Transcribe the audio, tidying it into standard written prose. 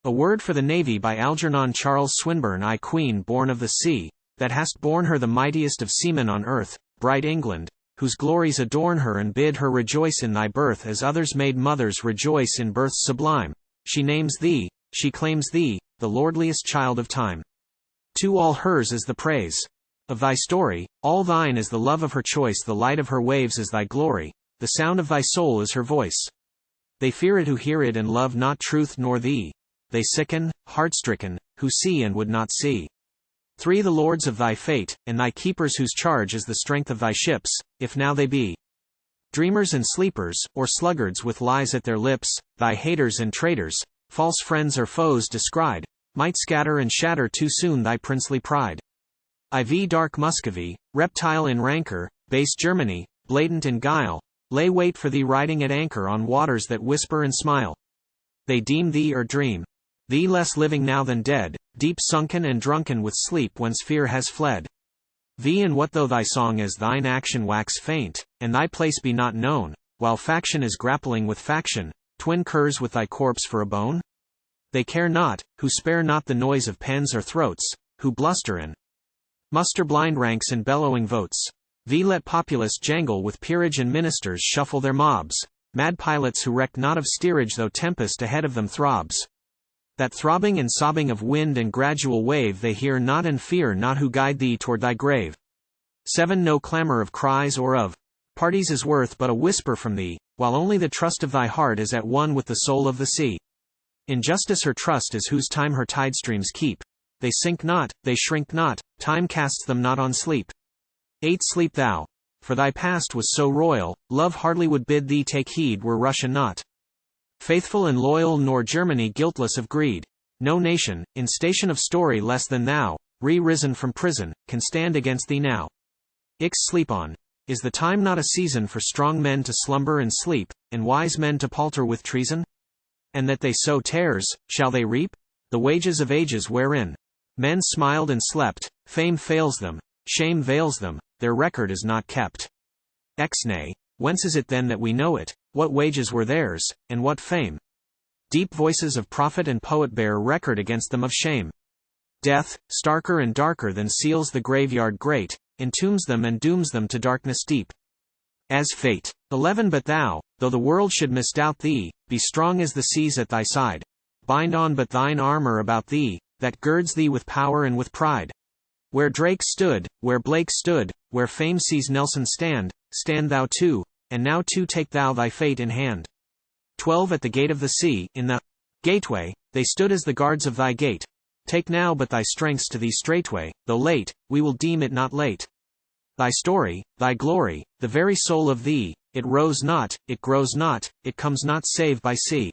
A word for the navy by Algernon. Charles Swinburne. I queen born of the sea, that hast borne her the mightiest of seamen on earth, bright England, whose glories adorn her and bid her rejoice in thy birth as others made mothers rejoice in births sublime. She names thee, she claims thee, the lordliest child of time. To all hers is the praise of thy story, all thine is the love of her choice, the light of her waves is thy glory, the sound of thy soul is her voice. They fear it who hear it and love not truth nor thee. They sicken, heart-stricken, who see and would not see. 3 The lords of thy fate, and thy keepers whose charge is the strength of thy ships, if now they be dreamers and sleepers, or sluggards with lies at their lips, thy haters and traitors, false friends or foes descried, might scatter and shatter too soon thy princely pride. IV Dark Muscovy, reptile in rancor, base Germany, blatant in guile, lay wait for thee riding at anchor on waters that whisper and smile. They deem thee or dream thee less living now than dead, deep sunken and drunken with sleep whence fear has fled. V And what though thy song as thine action wax faint, and thy place be not known, while faction is grappling with faction, twin curs with thy corpse for a bone? They care not, who spare not the noise of pens or throats, who bluster and muster blind ranks and bellowing votes. V Let populace jangle with peerage and ministers shuffle their mobs, mad pilots who reck not of steerage though tempest ahead of them throbs. That throbbing and sobbing of wind and gradual wave they hear not and fear not who guide thee toward thy grave. 7 No clamor of cries or of parties is worth but a whisper from thee, while only the trust of thy heart is at one with the soul of the sea. In justice her trust is whose time her tide streams keep. They sink not, they shrink not, time casts them not on sleep. 8 Sleep thou, for thy past was so royal, love hardly would bid thee take heed were Russia not faithful and loyal, nor Germany guiltless of greed. No nation, in station of story less than thou, re-risen from prison, can stand against thee now. Ix Sleep on. Is the time not a season for strong men to slumber and sleep, and wise men to palter with treason? And that they sow tares, shall they reap? The wages of ages wherein men smiled and slept, fame fails them, shame veils them, their record is not kept. X Nay, whence is it then that we know it? What wages were theirs, and what fame? Deep voices of prophet and poet bear record against them of shame. Death, starker and darker than seals the graveyard great, entombs them and dooms them to darkness deep. As fate. 11 But thou, though the world should misdoubt thee, be strong as the seas at thy side. Bind on but thine armor about thee, that girds thee with power and with pride. Where Drake stood, where Blake stood, where fame sees Nelson stand, stand thou too, and now too take thou thy fate in hand. 12 At the gate of the sea, in the gateway, they stood as the guards of thy gate. Take now but thy strengths to thee straightway, though late, we will deem it not late. Thy story, thy glory, the very soul of thee, it rose not, it grows not, it comes not save by sea.